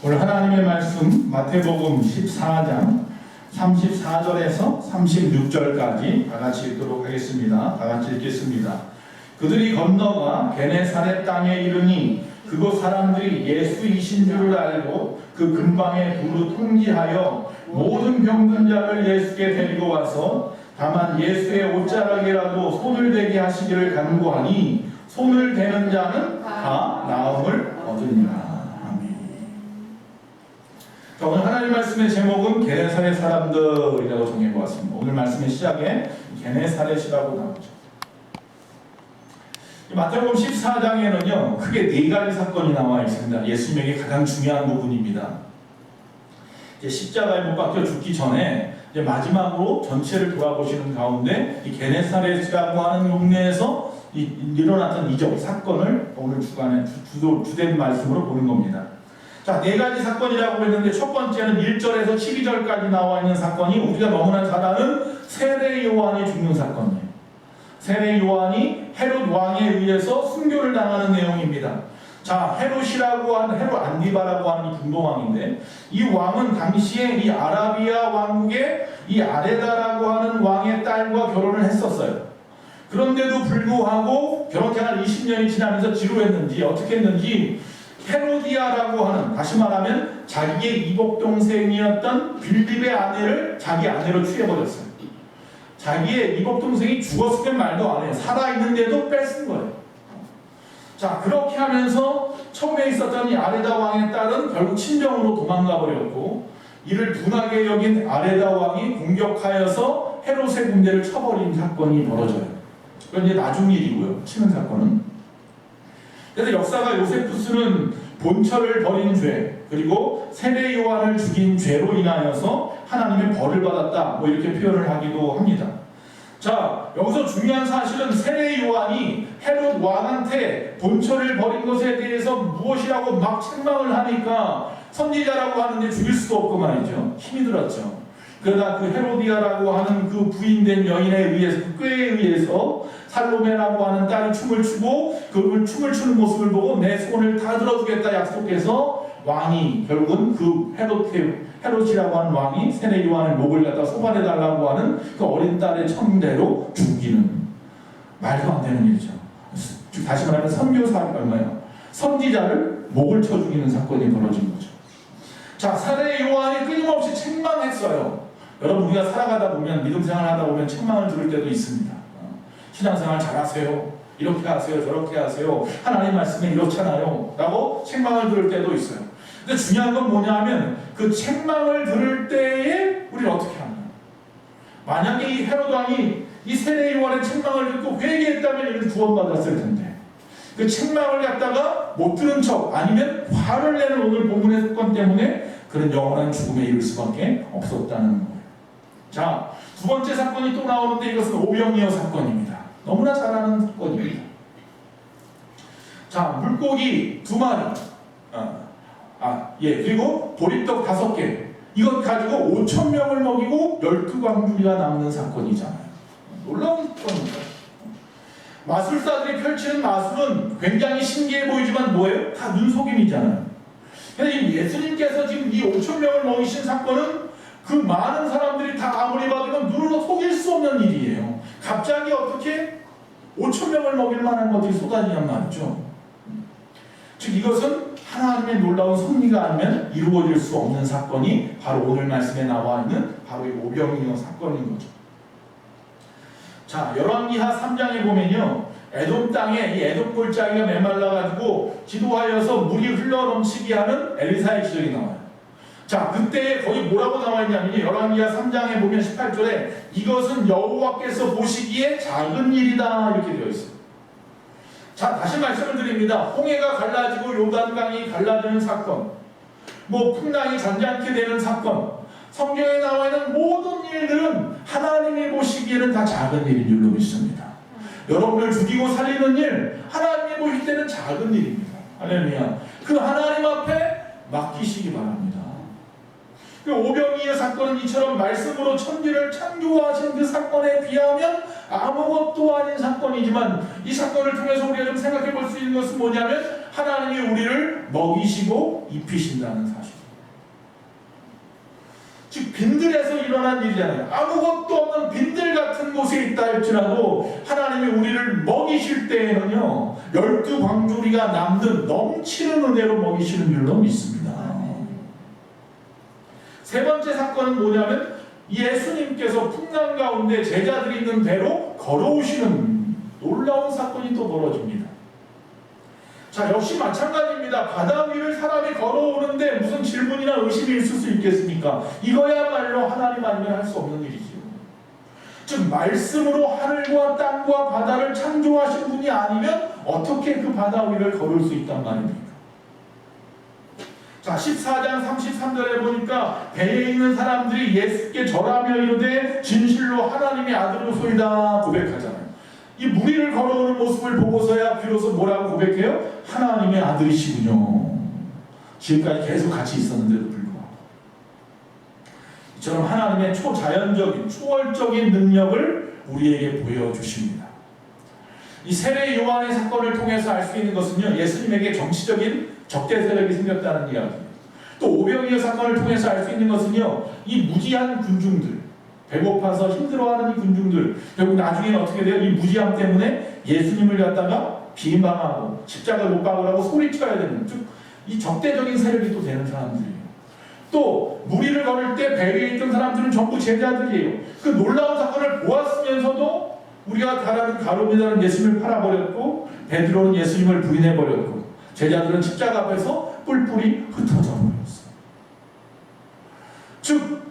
오늘 하나님의 말씀 마태복음 14장 34절에서 36절까지 다 같이 읽도록 하겠습니다. 다 같이 읽겠습니다. 그들이 건너가 게네사렛 땅에 이르니 그곳 사람들이 예수이신 줄을 알고 그 근방에 두루 통지하여 모든 병든 자를 예수께 데리고 와서 다만 예수의 옷자락이라도 손을 대게 하시기를 간구하니 손을 대는 자는 다 나음을 얻으니라. 자, 오늘 하나님 말씀의 제목은 게네사렛 사람들이라고 정해보았습니다. 오늘 말씀의 시작에 게네사렛이라고 나오죠. 마태복음 14장에는요 크게 네 가지 사건이 나와 있습니다. 예수님에게 가장 중요한 부분입니다. 이제 십자가에 못 박혀 죽기 전에 이제 마지막으로 전체를 돌아보시는 가운데 이 게네사렛이라고 하는 동네에서 일어났던 이적 사건을 오늘 주된 말씀으로 보는 겁니다. 자, 네 가지 사건이라고 했는데 첫 번째는 1절에서 12절까지 나와 있는 사건이 우리가 너무나 잘 아는 세례 요한이 죽는 사건이에요. 세례 요한이 헤롯 왕에 의해서 순교를 당하는 내용입니다. 자, 헤롯이라고 하는 헤롯 안디바라고 하는 이 분봉왕인데 이 왕은 당시에 이 아라비아 왕국의 이 아레다라고 하는 왕의 딸과 결혼을 했었어요. 그런데도 불구하고 결혼 생활 20년이 지나면서 지루했는지 어떻게 했는지 헤로디아라고 하는, 다시 말하면 자기의 이복동생이었던 빌립의 아내를 자기 아내로 취해버렸어요. 자기의 이복동생이 죽었으면 말도 안 해요. 살아있는데도 뺏은 거예요. 자, 그렇게 하면서 처음에 있었던 이 아레다 왕의 딸은 결국 친정으로 도망가 버렸고 이를 둔하게 여긴 아레다 왕이 공격하여서 헤롯의 군대를 쳐버린 사건이 벌어져요. 그건 이제 나중 일이고요. 치는 사건은. 그래서 역사가 요세푸스는 본처를 벌인 죄 그리고 세례 요한을 죽인 죄로 인하여서 하나님의 벌을 받았다 뭐 이렇게 표현을 하기도 합니다. 자, 여기서 중요한 사실은 세례 요한이 헤롯 왕한테 본처를 벌인 것에 대해서 무엇이라고 막 책망을 하니까 선지자라고 하는데 죽일 수도 없고 말이죠. 힘이 들었죠. 그러다 그 헤로디아라고 하는 그 부인된 여인에 의해서, 그 꾀에 의해서 살로메라고 하는 딸이 춤을 추고 그 춤을 추는 모습을 보고 내 손을 다 들어주겠다 약속해서 왕이 결국은 그 헤롯이라고 하는 왕이 세례 요한의 목을 갖다 소발해달라고 하는 그 어린 딸의 청대로 죽이는 말도 안 되는 일이죠. 다시 말하면 선지자를 목을 쳐 죽이는 사건이 벌어진 거죠. 자, 세례 요한이 끊임없이 책망했어요. 여러분, 우리가 살아가다 보면 믿음 생활 하다 보면 책망을 들을 때도 있습니다. 신앙생활 잘하세요. 이렇게 하세요. 저렇게 하세요. 하나님 말씀에 이렇잖아요. 라고 책망을 들을 때도 있어요. 근데 중요한 건 뭐냐 하면 그 책망을 들을 때에 우리는 어떻게 하냐. 만약에 이 헤롯 왕이 이 세례 요한의 책망을 듣고 회개했다면 이는 구원받았을 텐데 그 책망을 갖다가 못 들은 척 아니면 화를 내는 오늘 본문의 사건 때문에 그런 영원한 죽음에 이를 수밖에 없었다는 거예요. 자, 두 번째 사건이 또 나오는데 이것은 오병이어 사건입니다. 너무나 잘 아는 사건입니다. 자, 물고기 2마리 그리고 보리떡 5개 이것 가지고 5,000명을 먹이고 12광주리가 남는 사건이잖아요. 놀라운 사건입니다. 마술사들이 펼치는 마술은 굉장히 신기해 보이지만 뭐예요? 다 눈속임이잖아요. 그래서 예수님께서 지금 이 5,000명을 먹이신 사건은 그 많은 사람들이 다 아무리 봐도 눈으로 속일 수 없는 일이에요. 갑자기 어떻게 5,000명을 먹일 만한 것들이 쏟아지냔 말이죠. 즉 이것은 하나님의 놀라운 섭리가 아니면 이루어질 수 없는 사건이 바로 오늘 말씀에 나와 있는 바로 이 오병이어 사건인 거죠. 자, 열왕기하 3장에 보면요, 에돔 땅에 이 에돔 골짜기가 메말라가지고 지도하여서 물이 흘러넘치게 하는 엘리사의 기적이 나와요. 자, 그때 거기 뭐라고 나와 있냐면 열왕기하 3장에 보면 18절에 이것은 여호와께서 보시기에 작은 일이다 이렇게 되어 있어요. 자, 다시 말씀을 드립니다. 홍해가 갈라지고 요단강이 갈라지는 사건, 뭐 풍랑이 잔잔케 되는 사건, 성경에 나와 있는 모든 일들은 하나님이 보시기에는 다 작은 일인 줄로 믿습니다. 여러분을 죽이고 살리는 일, 하나님이 보실 때는 작은 일입니다. 할렐루야. 그 하나님 앞에 맡기시기 바랍니다. 그 오병이어 사건은 이처럼 말씀으로 천지를 창조하신 그 사건에 비하면 아무것도 아닌 사건이지만 이 사건을 통해서 우리가 좀 생각해 볼 수 있는 것은 뭐냐면 하나님이 우리를 먹이시고 입히신다는 사실. 즉 빈들에서 일어난 일이잖아요. 아무것도 없는 빈들 같은 곳에 있다 할지라도 하나님이 우리를 먹이실 때에는요 12광주리가 남는 넘치는 은혜로 먹이시는 줄로 믿습니다. 세 번째 사건은 뭐냐면 예수님께서 풍랑 가운데 제자들이 있는 배로 걸어오시는 놀라운 사건이 또 벌어집니다. 자, 역시 마찬가지입니다. 바다 위를 사람이 걸어오는데 무슨 질문이나 의심이 있을 수 있겠습니까? 이거야말로 하나님 아니면 할 수 없는 일이지요. 즉 말씀으로 하늘과 땅과 바다를 창조하신 분이 아니면 어떻게 그 바다 위를 걸을 수 있단 말입니까? 자, 14장 33절에 보니까 배에 있는 사람들이 예수께 절하며 이르되 진실로 하나님의 아들로소이다 고백하잖아요. 이 무리를 걸어오는 모습을 보고서야 비로소 뭐라고 고백해요? 하나님의 아들이시군요. 지금까지 계속 같이 있었는데도 불구하고 이처럼 하나님의 초자연적인 초월적인 능력을 우리에게 보여주십니다. 이 세례 요한의 사건을 통해서 알 수 있는 것은요 예수님에게 정치적인 적대 세력이 생겼다는 이야기예요. 또 오병이어 사건을 통해서 알 수 있는 것은요 이 무지한 군중들, 배고파서 힘들어하는 이 군중들, 결국 나중에는 어떻게 돼요? 이 무지함 때문에 예수님을 갖다가 비방하고 십자가를 못 박으라고 소리쳐야 되는, 즉 이 적대적인 세력이 또 되는 사람들이에요. 또 무리를 걸을 때 배에 있던 사람들은 전부 제자들이에요. 그 놀라운 사건을 보았으면서도 우리가 잘 아는 가룟유다는 예수님을 팔아버렸고 베드로는 예수님을 부인해버렸고 제자들은 십자가 앞에서 뿔뿔이 흩어져 버렸어요. 즉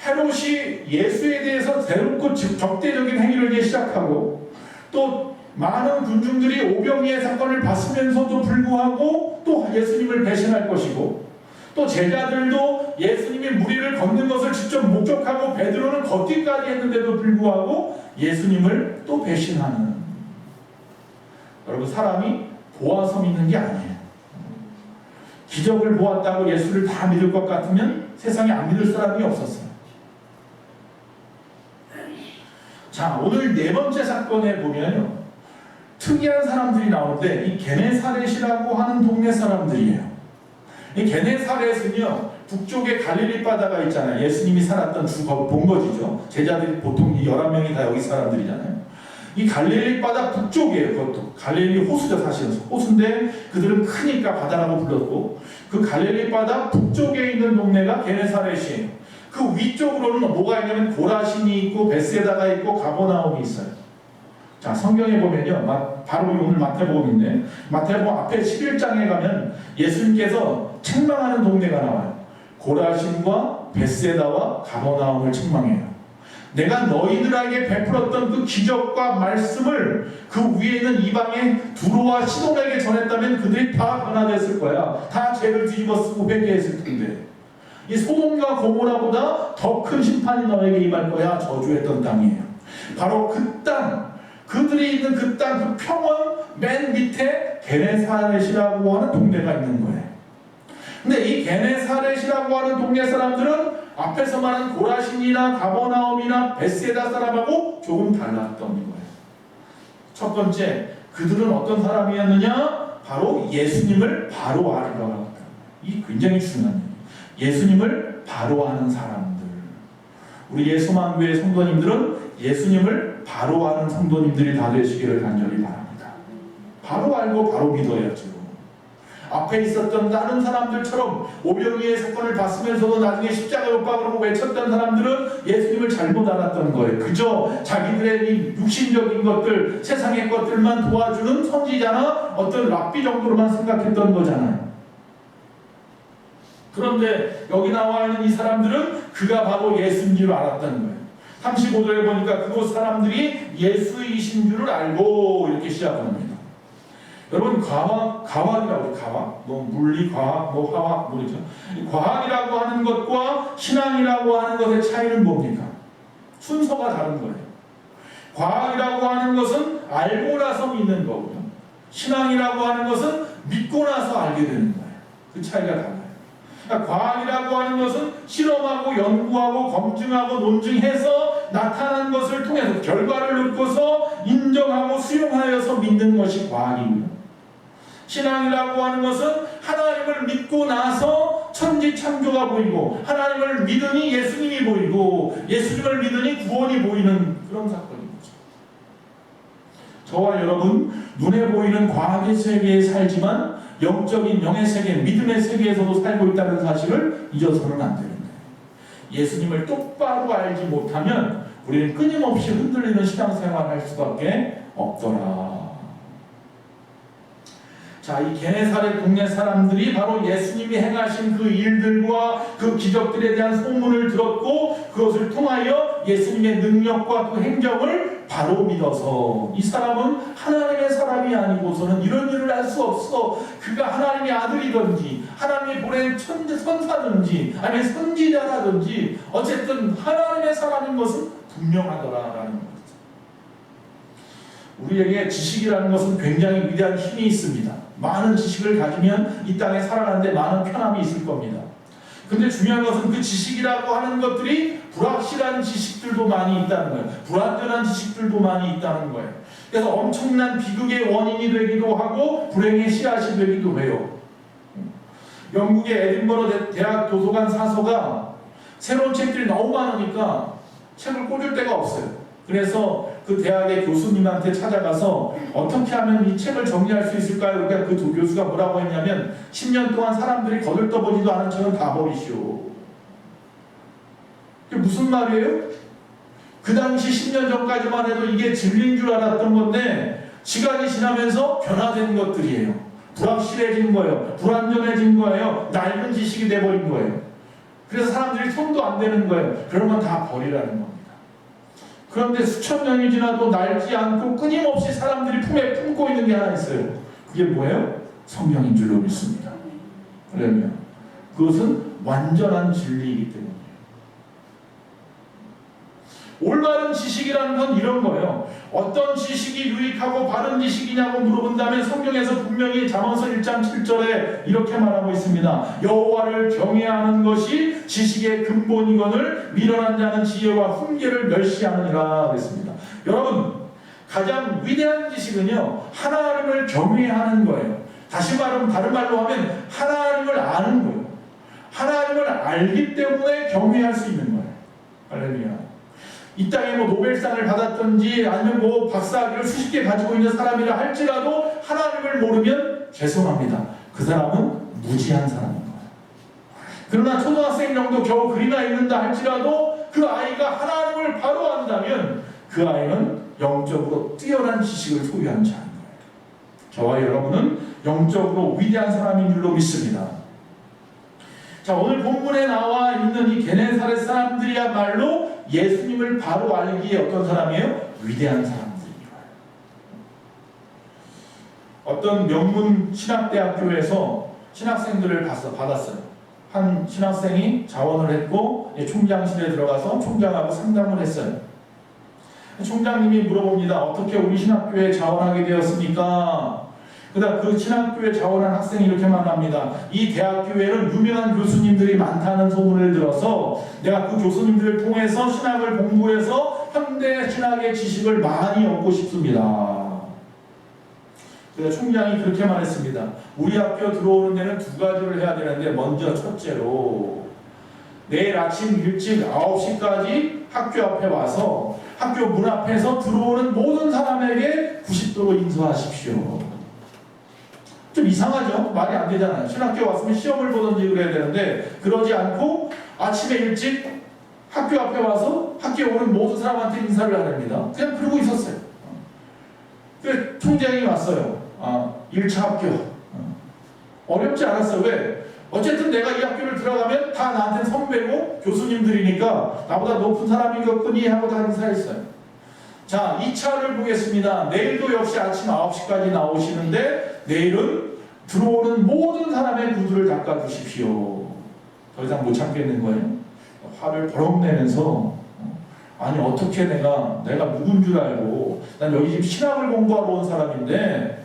헤롯이 예수에 대해서 대놓고 적대적인 행위를 하기 시작하고 또 많은 군중들이 오병이의 사건을 봤으면서도 불구하고 또 예수님을 배신할 것이고 또 제자들도 예수님이 무리를 걷는 것을 직접 목격하고 베드로는 걷기까지 했는데도 불구하고 예수님을 또 배신하는, 여러분 사람이 보아서 믿는 게 아니에요. 기적을 보았다고 예수를 다 믿을 것 같으면 세상에 안 믿을 사람이 없었어요. 자, 오늘 네 번째 사건에 보면요 특이한 사람들이 나오는데 이 게네사렛이라고 하는 동네 사람들이에요. 이 게네사렛은요 북쪽에 갈릴리 바다가 있잖아요. 예수님이 살았던 주 본거지죠. 제자들이 보통 11명이 다 여기 사람들이잖아요. 이 갈릴리 바다 북쪽이에요. 그것도 갈릴리 호수죠. 사실은 호수인데 그들은 크니까 바다라고 불렀고 그 갈릴리 바다 북쪽에 있는 동네가 게네사렛이에요. 그 위쪽으로는 뭐가 있냐면 고라신이 있고 베세다가 있고 가버나움이 있어요. 자, 성경에 보면요 바로 오늘 마태복음인데 마태복음 앞에 11장에 가면 예수님께서 책망하는 동네가 나와요. 고라신과 베세다와 가버나움을 책망해요. 내가 너희들에게 베풀었던 그 기적과 말씀을 그 위에 있는 이방의 두로와 시돈에게 전했다면 그들이 다 변화됐을 거야. 다 죄를 뒤집어 쓰고 회개했을 텐데 이 소돔과 고모라보다 더 큰 심판이 너에게 임할 거야. 저주했던 땅이에요. 바로 그 땅, 그들이 있는 그 땅, 그 평원 맨 밑에 게네사렛이라고 하는 동네가 있는 거예요. 근데 이 게네사렛이라고 하는 동네 사람들은 앞에서 말한 고라신이나 가버나움이나 베세다 사람하고 조금 달랐던 거예요. 첫 번째, 그들은 어떤 사람이었느냐? 바로 예수님을 바로 알으라고 합니다. 이 굉장히 중요한 일이에요. 예수님을 바로 아는 사람들. 우리 예수만교회 성도님들은 예수님을 바로 아는 성도님들이 다 되시기를 간절히 바랍니다. 바로 알고 바로 믿어야죠. 앞에 있었던 다른 사람들처럼 오병이의 사건을 봤으면서도 나중에 십자가 못 박으라고 외쳤던 사람들은 예수님을 잘못 알았던 거예요. 그저 자기들의 이 육신적인 것들, 세상의 것들만 도와주는 선지자나 어떤 랍비 정도로만 생각했던 거잖아요. 그런데 여기 나와 있는 이 사람들은 그가 바로 예수인 줄 알았다는 거예요. 35절에 보니까 그곳 사람들이 예수이신 줄을 알고 이렇게 시작합니다. 여러분 과학이라고 과학, 물리 과학, 화학 모르죠. 과학이라고 하는 것과 신앙이라고 하는 것의 차이는 뭡니까? 순서가 다른 거예요. 과학이라고 하는 것은 알고 나서 믿는 거고요. 신앙이라고 하는 것은 믿고 나서 알게 되는 거예요. 그 차이가 달라요. 그러니까 과학이라고 하는 것은 실험하고 연구하고 검증하고 논증해서 나타난 것을 통해서 결과를 얻고서 인정하고 수용하여서 믿는 것이 과학이고요. 신앙이라고 하는 것은 하나님을 믿고 나서 천지 창조가 보이고, 하나님을 믿으니 예수님이 보이고, 예수님을 믿으니 구원이 보이는 그런 사건인 거죠. 저와 여러분, 눈에 보이는 과학의 세계에 살지만 영적인 영의 세계, 믿음의 세계에서도 살고 있다는 사실을 잊어서는 안 되는 거예요. 예수님을 똑바로 알지 못하면 우리는 끊임없이 흔들리는 신앙생활을 할 수밖에 없더라. 자, 이 게네사렛 동네 사람들이 바로 예수님이 행하신 그 일들과 그 기적들에 대한 소문을 들었고, 그것을 통하여 예수님의 능력과 그 행적을 바로 믿어서, 이 사람은 하나님의 사람이 아니고서는 이런 일을 할 수 없어, 그가 하나님의 아들이든지 하나님이 보낸 선사든지 아니면 선지자라든지 어쨌든 하나님의 사람인 것은 분명하더라라는 거죠. 우리에게 지식이라는 것은 굉장히 위대한 힘이 있습니다. 많은 지식을 가지면 이 땅에 살아가는데 많은 편함이 있을 겁니다. 근데 중요한 것은 그 지식이라고 하는 것들이 불확실한 지식들도 많이 있다는 거예요. 불완전한 지식들도 많이 있다는 거예요. 그래서 엄청난 비극의 원인이 되기도 하고 불행의 씨앗이 되기도 해요. 영국의 에딘버러 대학 도서관 사서가 새로운 책들이 너무 많으니까 책을 꽂을 데가 없어요. 그래서 그 대학의 교수님한테 찾아가서 어떻게 하면 이 책을 정리할 수 있을까요? 그러니까 그 교수가 뭐라고 했냐면 10년 동안 사람들이 거들떠보지도 않은 책은 다 버리시오. 그게 무슨 말이에요? 그 당시 10년 전까지만 해도 이게 진리인 줄 알았던 건데 시간이 지나면서 변화된 것들이에요. 불확실해진 거예요. 불완전해진 거예요. 낡은 지식이 돼버린 거예요. 그래서 사람들이 손도 안 대는 거예요. 그런 건 다 버리라는 겁니다. 그런데 수천 년이 지나도 낡지 않고 끊임없이 사람들이 품에 품고 있는 게 하나 있어요. 그게 뭐예요? 성경인 줄로 믿습니다. 그러면 그것은 완전한 진리이기 때문이에요. 올바른 지식이라는 건 이런 거예요. 어떤 지식이 유익하고 바른 지식이냐고 물어본다면 성경에서 분명히 잠언서 1장 7절에 이렇게 말하고 있습니다. 여호와를 경외하는 것이 지식의 근본이거늘 미련한 자는 지혜와 훈계를 멸시하느니라 그랬습니다. 여러분, 가장 위대한 지식은요, 하나님을 경외하는 거예요. 다시 말하면, 다른 말로 하면 하나님을 아는 거예요. 하나님을 알기 때문에 경외할 수 있는 거예요. 할렐루야. 이 땅에 뭐 노벨상을 받았든지 아니면 뭐 박사학위를 수십 개 가지고 있는 사람이라 할지라도 하나님을 모르면 죄송합니다. 그 사람은 무지한 사람인 거예요. 그러나 초등학생 정도 겨우 그리나 읽는다 할지라도 그 아이가 하나님을 바로 안다면 그 아이는 영적으로 뛰어난 지식을 소유한 자인 거예요. 저와 여러분은 영적으로 위대한 사람인 줄로 믿습니다. 자, 오늘 본문에 나와 있는 이 게네사렛 사람들이야말로 예수님을 바로 알기에 어떤 사람이에요? 위대한 사람들이에요. 어떤 명문 신학대학교에서 신학생들을 받았어요. 한 신학생이 자원을 했고 총장실에 들어가서 총장하고 상담을 했어요. 총장님이 물어봅니다. 어떻게 우리 신학교에 자원하게 되었습니까? 그다음 그 신학교에 자원한 학생이 이렇게 말합니다. 이 대학교에는 유명한 교수님들이 많다는 소문을 들어서 내가 그 교수님들을 통해서 신학을 공부해서 현대 신학의 지식을 많이 얻고 싶습니다. 그래서 총장이 그렇게 말했습니다. 우리 학교 들어오는 데는 두 가지를 해야 되는데, 먼저 첫째로 내일 아침 일찍 9시까지 학교 앞에 와서 학교 문 앞에서 들어오는 모든 사람에게 90도로 인사하십시오. 좀 이상하죠? 말이 안 되잖아요. 신학교 왔으면 시험을 보든지 그래야 되는데 그러지 않고 아침에 일찍 학교 앞에 와서 학교에 오는 모든 사람한테 인사를 하랍니다. 그냥 그러고 있었어요. 그래서 총장이 왔어요. 1차 합격. 어렵지 않았어요. 왜? 어쨌든 내가 이 학교를 들어가면 다 나한테 선배고 교수님들이니까 나보다 높은 사람이겠거니 하고 다 인사했어요. 자, 2차를 보겠습니다. 내일도 역시 아침 9시까지 나오시는데 내일은 들어오는 모든 사람의 구두를 닦아주십시오. 더 이상 못 참겠는 거예요. 화를 버럭 내면서 아니 어떻게 내가 누군 줄 알고, 난 여기 지금 신학을 공부하러 온 사람인데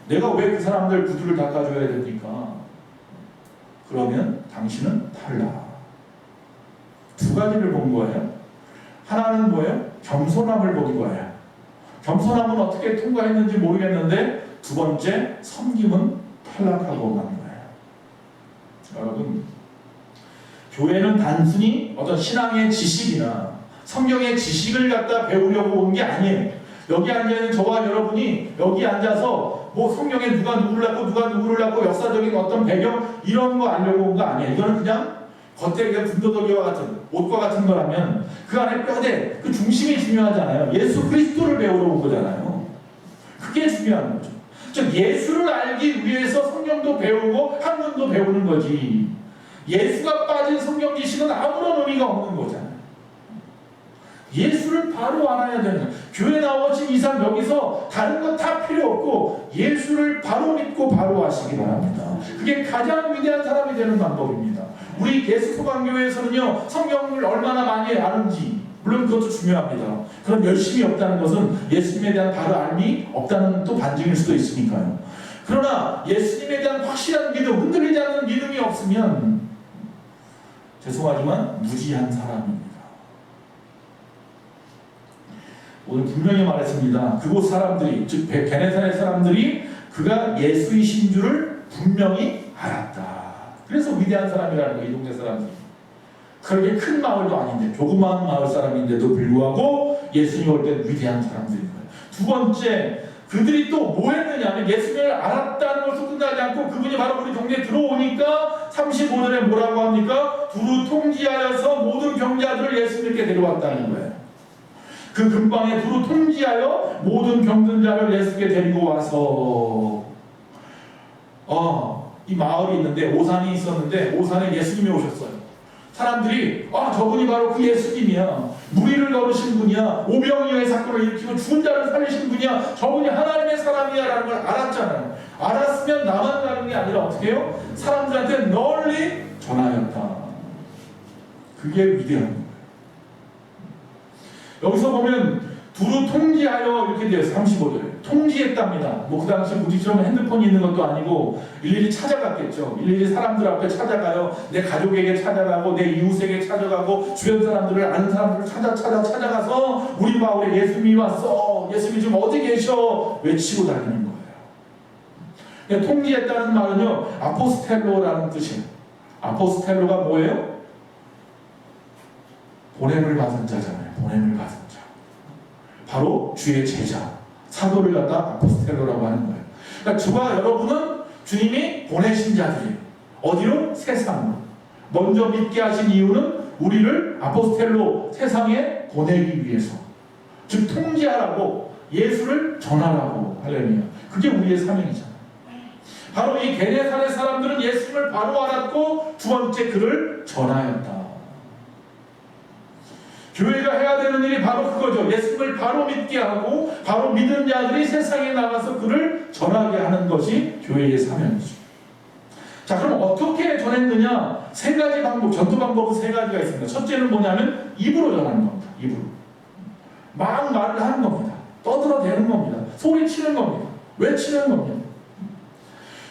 내가 왜 그 사람들 구두를 닦아줘야 됩니까? 그러면 당신은 달라. 두 가지를 본 거예요. 하나는 뭐예요? 겸손함을 본 거예요. 겸손함은 어떻게 통과했는지 모르겠는데 두 번째, 섬김은 탈락하고 만 거예요. 여러분, 교회는 단순히 어떤 신앙의 지식이나 성경의 지식을 갖다 배우려고 온 게 아니에요. 여기 앉아있는 저와 여러분이 여기 앉아서 뭐 성경에 누가 누구를 낳고 누가 누구를 낳고 역사적인 어떤 배경 이런 거 알려고 온 거 아니에요. 이거는 그냥 겉에 그냥 군더더기와 같은 옷과 같은 거라면 그 안에 뼈대, 그 중심이 중요하잖아요. 예수 그리스도를 배우러 온 거잖아요. 그게 중요한 거죠. 즉 예수를 알기 위해서 성경도 배우고 한문도 배우는 거지. 예수가 빠진 성경 지식은 아무런 의미가 없는 거잖아요. 예수를 바로 알아야 되는 거예요. 교회 나오신 이상 여기서 다른 건 다 필요 없고 예수를 바로 믿고 바로 하시기 바랍니다. 그게 가장 위대한 사람이 되는 방법입니다. 우리 예수소강교회에서는요, 성경을 얼마나 많이 아는지 물론 그것도 중요합니다. 그럼 열심히 없다는 것은 예수님에 대한 바로 알미 없다는 또 반증일 수도 있으니까요. 그러나 예수님에 대한 확실한 믿음, 흔들리지 않는 믿음이 없으면 죄송하지만 무지한 사람입니다. 오늘 분명히 말했습니다. 그곳 사람들이, 즉 베네사의 사람들이 그가 예수이신 줄을 분명히 알았다. 그래서 위대한 사람이라는 거예요. 이 동네 사람들이. 그렇게 큰 마을도 아닌데 조그마한 마을 사람인데도 불구하고 예수님이 올 때 위대한 사람들인 거예요. 두 번째, 그들이 또 뭐 했느냐면 예수님을 알았다는 것으로 끝나지 않고 그분이 바로 우리 동네에 들어오니까 35절에 뭐라고 합니까? 두루 통지하여서 모든 병자들을 예수님께 데려왔다는 거예요. 그 근방에 두루 통지하여 모든 병든 자를 예수께 데리고 와서 이 마을이 있는데 오산이 있었는데 오산에 예수님이 오셨어요. 사람들이 저분이 바로 그 예수님이야. 무리를 걸으신 분이야. 오병이어의 사건을 일으키고 죽은 자를 살리신 분이야. 저분이 하나님의 사람이야 라는 걸 알았잖아요. 알았으면 나만 가는 게 아니라 어떻게 해요? 사람들한테 널리 전하였다. 그게 위대한 거예요. 여기서 보면 두루 통지하여 이렇게 돼요. 35절에 통지했답니다. 뭐 그 당시 우리처럼 핸드폰이 있는 것도 아니고 일일이 찾아갔겠죠. 일일이 사람들 앞에 찾아가요. 내 가족에게 찾아가고 내 이웃에게 찾아가고 주변 사람들을 아는 사람들을 찾아가서 우리 마을에 예수님이 왔어. 예수님이 지금 어디 계셔? 외치고 다니는 거예요. 통지했다는 말은요, 아포스텔로라는 뜻이에요. 아포스텔로가 뭐예요? 보냄을 받은 자잖아요. 보냄을 받은 자. 바로 주의 제자, 사도를 갖다 아포스텔로라고 하는 거예요. 그러니까 저와 여러분은 주님이 보내신 자들이에요. 어디로? 세상으로. 먼저 믿게 하신 이유는 우리를 아포스텔로 세상에 보내기 위해서. 즉 통지하라고, 예수를 전하라고. 할렐루야. 그게 우리의 사명이잖아요. 바로 이 게네사렛 사람들은 예수님을 바로 알았고 두 번째 그를 전하였다. 교회가 해야 되는 일이 바로 그거죠. 예수님을 바로 믿게 하고 바로 믿은 자들이 세상에 나가서 그를 전하게 하는 것이 교회의 사명이죠. 자, 그럼 어떻게 전했느냐? 세 가지 방법, 전도 방법은 세 가지가 있습니다. 첫째는 뭐냐면 입으로 전하는 겁니다. 입으로. 막 말을 하는 겁니다. 떠들어대는 겁니다. 소리치는 겁니다. 외치는 겁니다.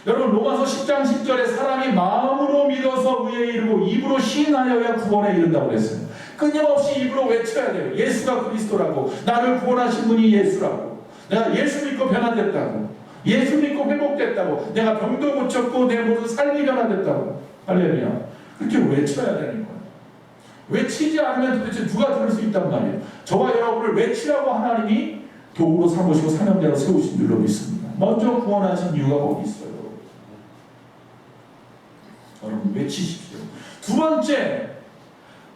여러분, 로마서 10장 10절에 사람이 마음으로 믿어서 의에 이르고 입으로 시인하여야 구원에 이른다고 그랬어요. 끊임없이 입으로 외쳐야 돼요. 예수가 그리스도라고. 나를 구원하신 분이 예수라고. 내가 예수 믿고 변화됐다고. 예수 믿고 회복됐다고. 내가 병도 고쳤고 내 모든 삶이 변화됐다고. 할렐루야. 그렇게 외쳐야 되는 거예요. 외치지 않으면 도대체 누가 들을 수 있단 말이에요. 저와 여러분을 외치라고 하나님이 도구로 삼으시고 사명자로 세우신 줄로 믿습니다. 먼저 구원하신 이유가 거기 있어요. 여러분 외치십시오. 두 번째,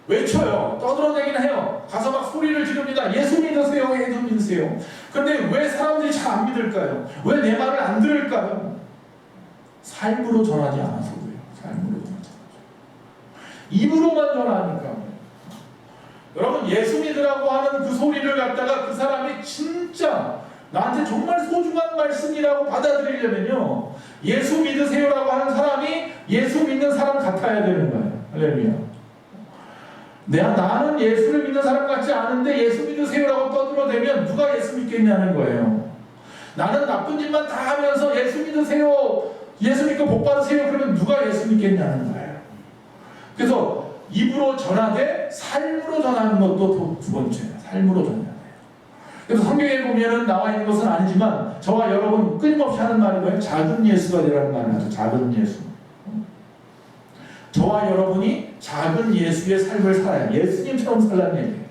외쳐요. 떠들어대긴 해요. 가서 막 소리를 지릅니다. 예수 믿으세요. 예수 믿으세요. 그런데 왜 사람들이 잘 안 믿을까요? 왜 내 말을 안 들을까요? 삶으로 전하지 않아서 그래요. 삶으로 전하지 않아서. 입으로만 전하니까. 여러분, 예수 믿으라고 하는 그 소리를 갖다가 그 사람이 진짜 나한테 정말 소중한 말씀이라고 받아들이려면요, 예수 믿으세요라고 하는 사람이 예수 믿는 사람 같아야 되는 거예요. 할렐루야. 나는 예수를 믿는 사람 같지 않은데 예수 믿으세요라고 떠들어대면 누가 예수 믿겠냐는 거예요. 나는 나쁜 짓만 다 하면서 예수 믿으세요, 예수 믿고 복 받으세요 그러면 누가 예수 믿겠냐는 거예요. 그래서 입으로 전하되 삶으로 전하는 것도 두 번째예요. 삶으로 전해야 돼요. 그래서 성경에 보면은 나와 있는 것은 아니지만 저와 여러분 끊임없이 하는 말이 뭐예요? 작은 예수가 되라는 말을 하죠. 작은 예수. 저와 여러분이 작은 예수의 삶을 살아야 예수님처럼 살라는 얘기예요.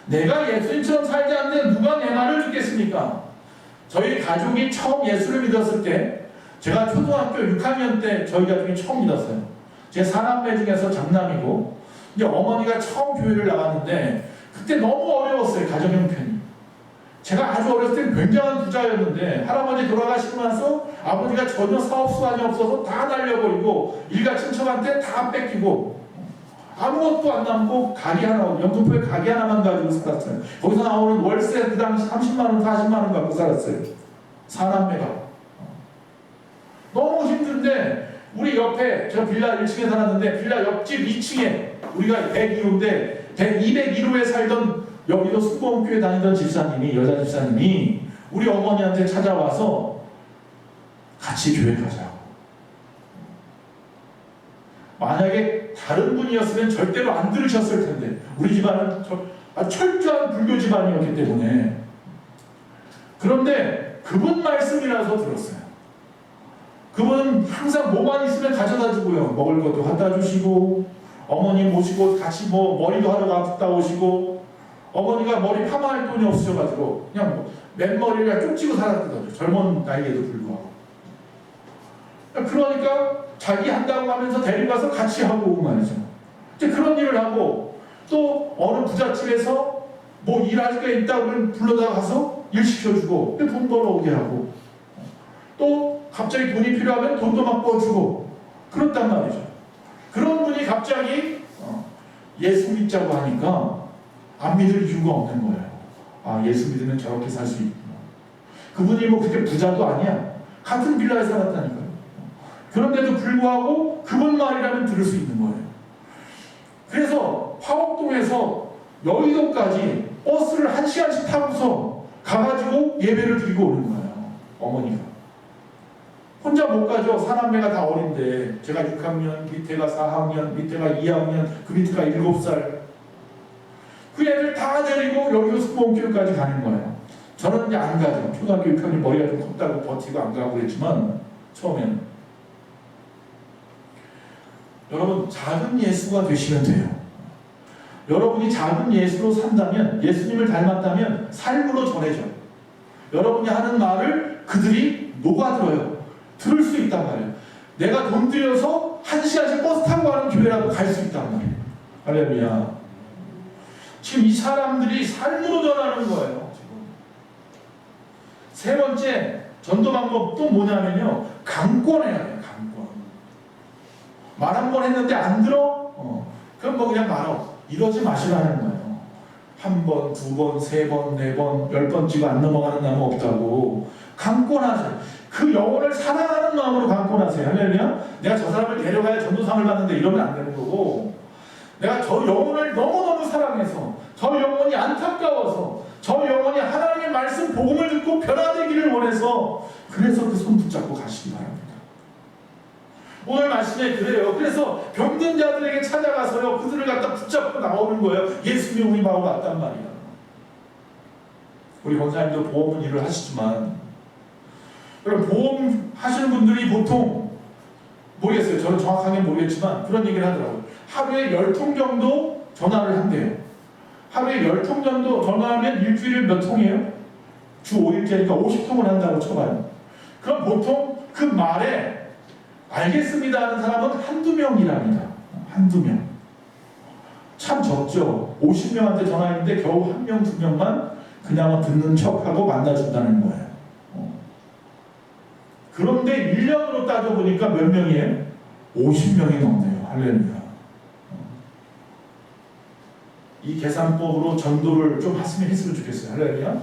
내가 예수님처럼 살지 않는데 누가 내 말을 듣겠습니까? 저희 가족이 처음 예수를 믿었을 때 제가 초등학교 6학년 때 저희 가족이 처음 믿었어요. 제 사남매 중에서 장남이고 이제 어머니가 처음 교회를 나갔는데 그때 너무 어려웠어요. 가정 형편이. 제가 아주 어렸을 때 굉장한 부자였는데 할아버지 돌아가시고 나서 아버지가 전혀 사업 수완이 없어서 다 날려버리고 일가 친척한테 다 뺏기고 아무것도 안 남고 가게 하나, 영등포에 가게 하나만 가지고 살았어요. 거기서 나오는 월세 그 당시 30만 원, 40만 원 갖고 살았어요. 사남매가. 너무 힘든데 우리 옆에 저 빌라 1층에 살았는데 빌라 옆집 2층에 우리가 102호인데 201호에 살던 여기도 수공교회 다니던 집사님이 여자 집사님이 우리 어머니한테 찾아와서 같이 교회 가자고. 만약에 다른 분이었으면 절대로 안 들으셨을 텐데 우리 집안은 철저한 불교 집안이었기 때문에 그런데 그분 말씀이라서 들었어요. 그분은 항상 뭐만 있으면 가져다 주고요. 먹을 것도 갖다 주시고 어머니 모시고 같이 머리도 하러 갔다 오시고 어머니가 머리 파마할 돈이 없으셔가지고 그냥 맨머리를 쪽지고 살았거든요. 젊은 나이에도 불구하고. 그러니까 자기 한다고 하면서 데리고가서 같이 하고 오고 말이죠. 이제 그런 일을 하고 또 어느 부잣집에서 뭐 일할 게 있다 그러면 불러다 가서 일 시켜주고 돈 벌어오게 하고 또 갑자기 돈이 필요하면 돈도 막 꿔주고 그렇단 말이죠. 그런 분이 갑자기 예수 믿자고 하니까 안 믿을 이유가 없는 거예요. 아, 예수 믿으면 저렇게 살 수 있구나. 그분이 뭐 그렇게 부자도 아니야. 같은 빌라에 살았다니까요. 그런데도 불구하고 그분 말이라면 들을 수 있는 거예요. 그래서 화곡동에서 여의도까지 버스를 1시간씩 타고서 가가지고 예배를 드리고 오는 거예요. 어머니가. 혼자 못 가죠. 사남매가 다 어린데 제가 6학년, 밑에가 4학년, 밑에가 2학년, 그 밑에가 7살. 그 애들 다 데리고 여기서 수봉교육까지 가는 거예요. 저는 이제 안 가죠. 초등학교 6학년 머리가 좀 컸다고 버티고 안 가고 그랬지만 처음에는. 여러분 작은 예수가 되시면 돼요. 여러분이 작은 예수로 산다면 예수님을 닮았다면 삶으로 전해져요. 여러분이 하는 말을 그들이 녹아들어요. 들을 수 있단 말이에요. 내가 돈 들여서 1시간씩 버스 타고 가는 교회라도 갈 수 있단 말이에요. 할렐루야. 지금 이 사람들이 삶으로 전하는 거예요. 지금. 세 번째 전도 방법 또 뭐냐면요. 강권해야 돼요. 강권. 말 한 번 했는데 안 들어? 그럼 뭐 그냥 말어. 이러지 마시라는 거예요. 한 번, 두 번, 세 번, 네 번, 10번 찍어 안 넘어가는 나무 없다고. 강권하세요. 그 영혼을 사랑하는 마음으로 강권하세요. 할렐루야. 내가 저 사람을 데려가야 전도상을 받는데 이러면 안 되는 거고 내가 저 영혼을 너무너무 사랑해서 저 영혼이 안타까워서 저 영혼이 하나님의 말씀 복음을 듣고 변화되기를 원해서 그래서 그 손 붙잡고 가시기 바랍니다. 오늘 말씀에 그래요. 그래서 병든 자들에게 찾아가서요 그들을 갖다 붙잡고 나오는 거예요. 예수님이 우리 마음 왔단 말이야. 우리 권사님도 보험 일을 하시지만 여러분 보험 하시는 분들이 보통 모르겠어요. 저는 정확하게 모르겠지만 그런 얘기를 하더라고요. 하루에 10통 정도 전화를 한대요. 하루에 10통 정도 전화하면 일주일에 몇 통이에요? 주 5일째니까 50통을 한다고 쳐봐요. 그럼 보통 그 말에 알겠습니다 하는 사람은 한두 명이랍니다. 한두 명. 참 적죠. 50명한테 전화했는데 겨우 1명, 2명만 그냥 듣는 척하고 만나준다는 거예요. 그런데 1년으로 따져보니까 몇 명이에요? 50명이 넘네요. 할렐루야. 이 계산법으로 전도를 좀 했으면 좋겠어요. 할렐루야.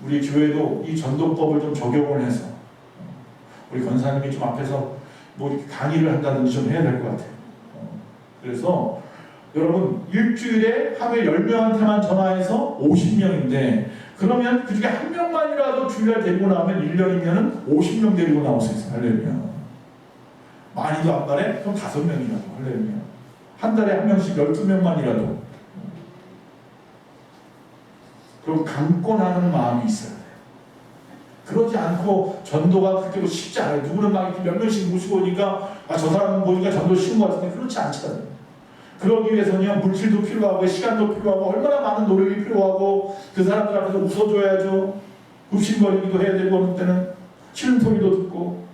우리 교회도 이 전도법을 좀 적용을 해서 우리 권사님이 좀 앞에서 뭐 강의를 한다든지 좀 해야 될 것 같아요. 그래서 여러분 일주일에 하루에 10명한테만 전화해서 50명인데 그러면 그 중에 한 명만이라도 주일날 데리고 나오면 1년이면 50명 데리고 나올 수 있어요. 할렐루야. 많이도 안 가래? 그럼 5명이라도. 할렐루야. 한 달에 한 명씩 12명만이라도. 그럼 강권하는 마음이 있어야 돼요. 그러지 않고 전도가 그렇게 쉽지 않아요. 누구는 막 이렇게 몇 명씩 모시고 오니까 저 사람 보니까 전도 쉬운 것 같은데 그렇지 않잖아요. 그러기 위해서는 물질도 필요하고 시간도 필요하고 얼마나 많은 노력이 필요하고 그 사람들 앞에서 웃어줘야죠. 굽신거리기도 해야 되고 어느 때는 싫은 소리도 듣고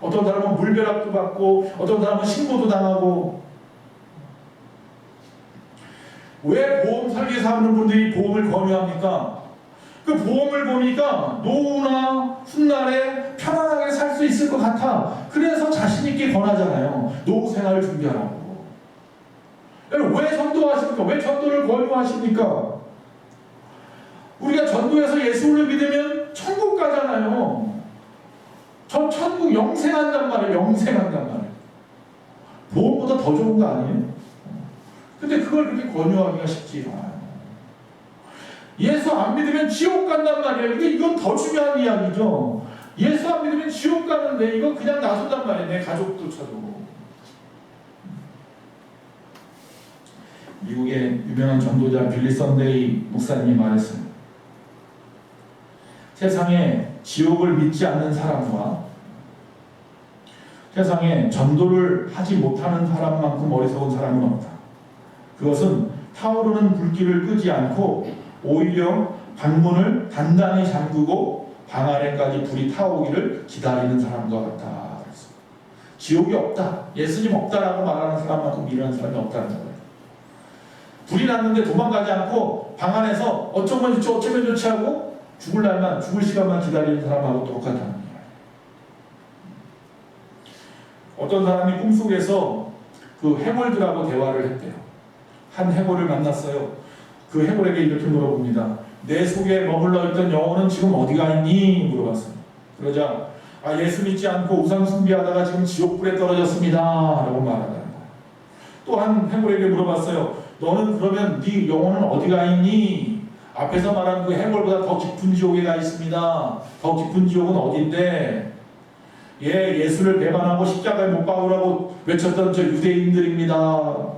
어떤 사람은 물벼락도 받고 어떤 사람은 신고도 당하고. 왜 보험 설계사 하는 분들이 보험을 권유합니까? 그 보험을 보니까 노후나 훗날에 편안하게 살 수 있을 것 같아. 그래서 자신 있게 권하잖아요. 노후 생활을 준비하라고. 왜 전도하십니까? 왜 전도를 권유하십니까? 우리가 전도해서 예수를 믿으면 천국 가잖아요. 저 천국 영생한단 말이에요. 영생한단 말이에요. 보험보다 더 좋은 거 아니에요? 근데 그걸 그렇게 권유하기가 쉽지 않아요. 예수 안 믿으면 지옥 간단 말이에요. 이건 더 중요한 이야기죠. 예수 안 믿으면 지옥 가는데 이건 그냥 놔둔단 말이에요. 내 가족조차도. 미국의 유명한 전도자 빌리 선데이 목사님이 말했어요. 세상에 지옥을 믿지 않는 사람과 세상에 전도를 하지 못하는 사람만큼 어리석은 사람은 없다. 그것은 타오르는 불길을 끄지 않고 오히려 방문을 단단히 잠그고 방 안에까지 불이 타오기를 기다리는 사람과 같다. 지옥이 없다. 예수님 없다라고 말하는 사람만큼 일하는 사람이 없다는 거예요. 불이 났는데 도망가지 않고 방 안에서 어쩌면 좋지 하고 죽을 날만, 죽을 시간만 기다리는 사람하고 똑같다는 거예요. 어떤 사람이 꿈속에서 그 해골들하고 대화를 했대요. 한 해골을 만났어요. 그 해골에게 이렇게 물어봅니다. 내 속에 머물러 있던 영혼은 지금 어디가 있니? 물어봤어요. 그러자 예수 믿지 않고 우상 숭배하다가 지금 지옥불에 떨어졌습니다. 라고 말하는 거예요. 또 한 해골에게 물어봤어요. 너는 그러면 네 영혼은 어디가 있니? 앞에서 말한 그 해골보다 더 깊은 지옥에 가 있습니다. 더 깊은 지옥은 어딘데? 예수를 배반하고 십자가에 못 박으라고 외쳤던 저 유대인들입니다.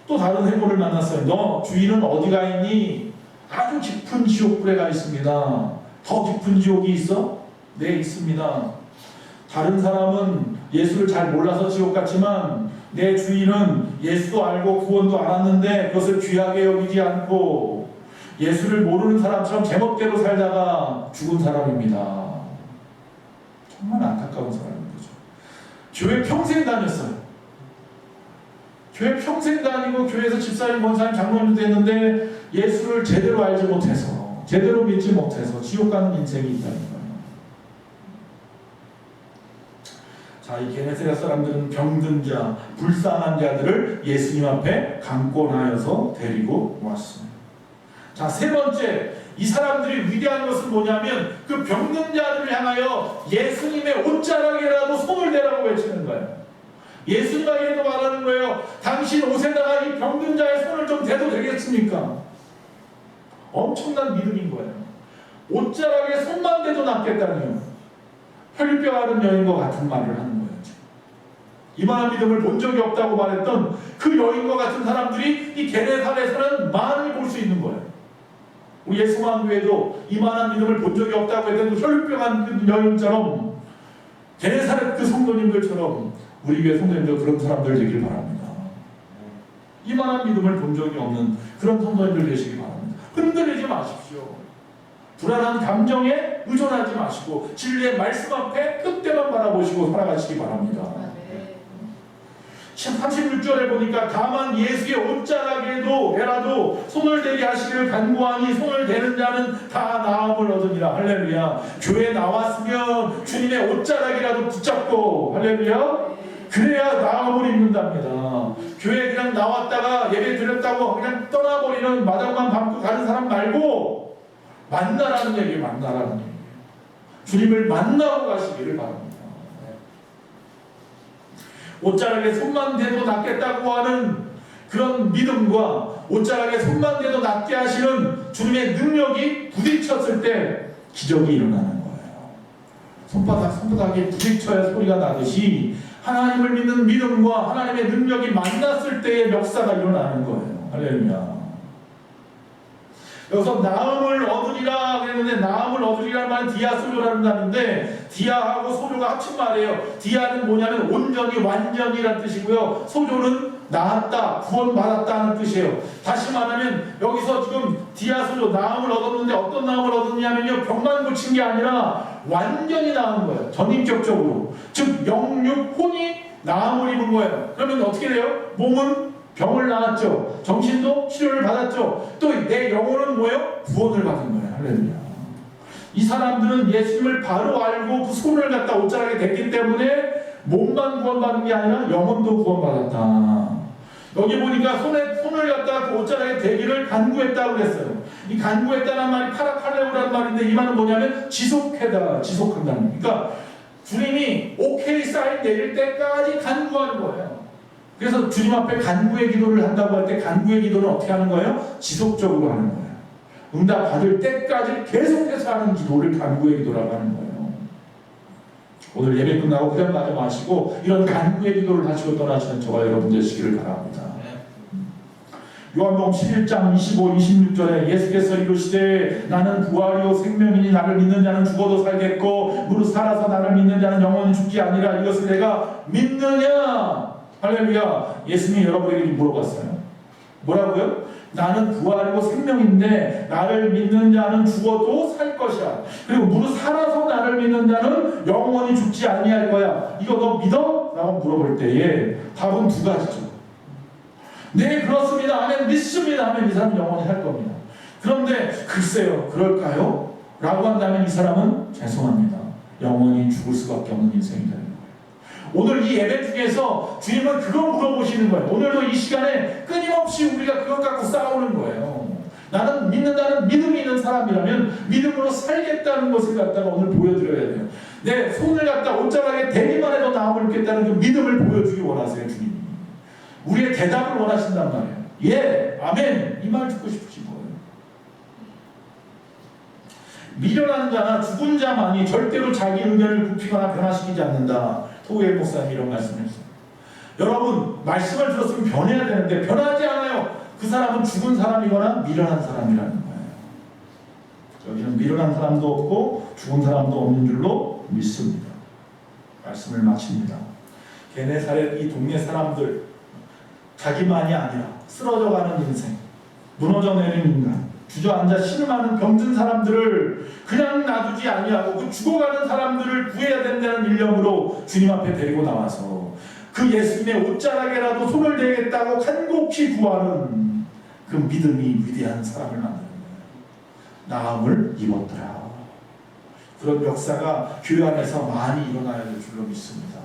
또 다른 해골을 만났어요. 너 주인은 어디가 있니? 아주 깊은 지옥불에 가 있습니다. 더 깊은 지옥이 있어? 네, 있습니다. 다른 사람은 예수를 잘 몰라서 지옥 갔지만 내 주인은 예수도 알고 구원도 알았는데 그것을 귀하게 여기지 않고 예수를 모르는 사람처럼 제멋대로 살다가 죽은 사람입니다. 정말 안타까운 사람인 거죠. 교회 평생 다녔어요. 교회 평생 다니고 교회에서 집사님, 권사님, 장로님도 했는데 예수를 제대로 알지 못해서 제대로 믿지 못해서 지옥 가는 인생이 있다는 거예요. 자, 이 게네사렛 사람들은 병든 자, 불쌍한 자들을 예수님 앞에 강권하여서 데리고 왔습니다. 자, 세 번째, 이 사람들이 위대한 것은 뭐냐면 그 병든 자들을 향하여 예수님의 옷자락에라도 손을 대라고 외치는 거예요. 예수님에게도 말하는 거예요. 당신 옷에다가 이 병든 자의 손을 좀 대도 되겠습니까? 엄청난 믿음인 거예요. 옷자락에 손만 대도 낫겠다니요. 혈병 앓은 여인과 같은 말을 하는 거예요. 이만한 믿음을 본 적이 없다고 말했던 그 여인과 같은 사람들이 이 게네사렛에서는 많이 볼 수 있는 거예요. 우리 예수만교회도 이만한 믿음을 본 적이 없다고 했던 그 혈병 앓은 여인처럼 게네사렛 그 성도님들처럼 우리 교회 성도님들 그런 사람들 되길 바랍니다. 이만한 믿음을 본 적이 없는 그런 성도님들 되시기 바랍니다. 흔들리지 마십시오. 불안한 감정에 의존하지 마시고 진리의 말씀 앞에 끝대만 바라보시고 살아가시기 바랍니다. 36절에 보니까 다만 예수의 옷자락에도 에라도 손을 대게 하시기를 간구하니 손을 대는 자는 다 나음을 얻으니라. 할렐루야. 교회에 나왔으면 주님의 옷자락이라도 붙잡고 할렐루야. 그래야 나음을 입는답니다. 교회에 그냥 나왔다가 예배 드렸다고 그냥 떠나버리는 마당만 밟고 가는 사람 말고 만나라는 얘기예요. 만나라는 얘기예요. 주님을 만나고 가시기를 바랍니다. 옷자락에 손만 대도 낫겠다고 하는 그런 믿음과 옷자락에 손만 대도 낫게 하시는 주님의 능력이 부딪혔을 때 기적이 일어나는 거예요. 손바닥에 부딪혀야 소리가 나듯이 하나님을 믿는 믿음과 하나님의 능력이 만났을 때의 역사가 일어나는 거예요. 할렐루야. 여기서 나음을 얻으리라 그랬는데, 나음을 얻으리라는 말은 디아소조라는 단어인데, 디아하고 소조가 합친 말이에요. 디아는 뭐냐면 온전히, 완전이라는 뜻이고요. 소조는 나았다, 구원받았다 하는 뜻이에요. 다시 말하면 여기서 지금 디아소조, 나음을 얻었는데 어떤 나음을 얻었냐면요, 병만 고친 게 아니라 완전히 나은 거예요. 전인격적으로. 즉 영육, 혼이 나음을 입은 거예요. 그러면 어떻게 돼요? 몸은 병을 나았죠. 정신도 치료를 받았죠. 또 내 영혼은 뭐예요? 구원을 받은 거예요. 할렐루야. 이 사람들은 예수님을 바로 알고 그 손을 갖다 옷자락에 댔기 때문에 몸만 구원받은 게 아니라 영혼도 구원받았다. 여기 보니까 손을 갖다 그 옷자락에 대기를 간구했다고 그랬어요. 이 간구했다는 말이 파라칼레오라는 말인데, 이 말은 뭐냐면 지속한다는 거예요. 그러니까 주님이 오케이 사인 내릴 때까지 간구하는 거예요. 그래서 주님 앞에 간구의 기도를 한다고 할 때 간구의 기도는 어떻게 하는 거예요? 지속적으로 하는 거예요. 응답 받을 때까지 계속해서 하는 기도를 간구의 기도라고 하는 거예요. 오늘 예배 끝나고 그냥 가지 마시고 이런 간구의 기도를 하시고 떠나시는 저와 여러분 되시기를 바랍니다. 요한복음 11장 25, 26절에 예수께서 이르시되 나는 부활이요 생명이니 나를 믿는 자는 죽어도 살겠고 무릇 살아서 나를 믿는 자는 영원히 죽지 아니라 이것을 내가 믿느냐. 할렐루야. 예수님이 여러분에게 물어봤어요. 뭐라고요? 나는 부활이고 생명인데 나를 믿는 자는 죽어도 살 것이야. 그리고 무릇 살아서 나를 믿는 자는 영원히 죽지 아니할 거야. 이거 너 믿어? 라고 물어볼 때에 답은 두 가지죠. 네, 그렇습니다. 아멘, 믿습니다. 하면 이 사람은 영원히 살 겁니다. 그런데 글쎄요, 그럴까요? 라고 한다면 이 사람은 죄송합니다. 영원히 죽을 수밖에 없는 인생이 되는 거예요. 오늘 이 예배 중에서 주님은 그거 물어보시는 거예요. 오늘도 이 시간에 끊임없이 우리가 그것 갖고 싸우는 거예요. 나는 믿는다는 믿음이 있는 사람이라면 믿음으로 살겠다는 것을 갖다가 오늘 보여드려야 돼요. 내 손을 갖다 옷자락에 대기만 해도 나음을 입겠다는 그 믿음을 보여주기 원하세요, 주님이. 우리의 대답을 원하신단 말이에요. 예, 아멘. 이 말 듣고 싶으신 거예요. 미련한 자나 죽은 자만이 절대로 자기 의견을 굽히거나 변화시키지 않는다. 토우엘 목사님이 이런 말씀을 했어요. 여러분, 말씀을 들었으면 변해야 되는데 변하지 않아요. 그 사람은 죽은 사람이거나 미련한 사람이라는 거예요. 여기는 미련한 사람도 없고 죽은 사람도 없는 줄로 믿습니다. 말씀을 마칩니다. 게네사렛 이 동네 사람들, 자기만이 아니라 쓰러져가는 인생, 무너져내는 인간, 주저앉아 신음하는 병든 사람들을 그냥 놔두지 아니하고 그 죽어가는 사람들을 구해야 된다는 일념으로 주님 앞에 데리고 나와서 그 예수님의 옷자락에라도 손을 대겠다고 간곡히 구하는 그 믿음이 위대한 사람을 만드는 거예요. 나음을 입었더라. 그런 역사가 교회 안에서 많이 일어나야 될 줄로 믿습니다.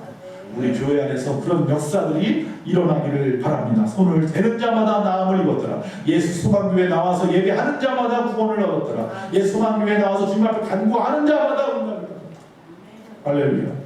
우리 교회 안에서 그런 역사들이 일어나기를 바랍니다. 손을 대는 자마다 나음을 입었더라. 예수 소망교회에 나와서 예배하는 자마다 구원을 얻었더라. 예수 소망교회에 나와서 주님 앞에 간구하는 자마다 응답을 얻었더라. 할렐루야.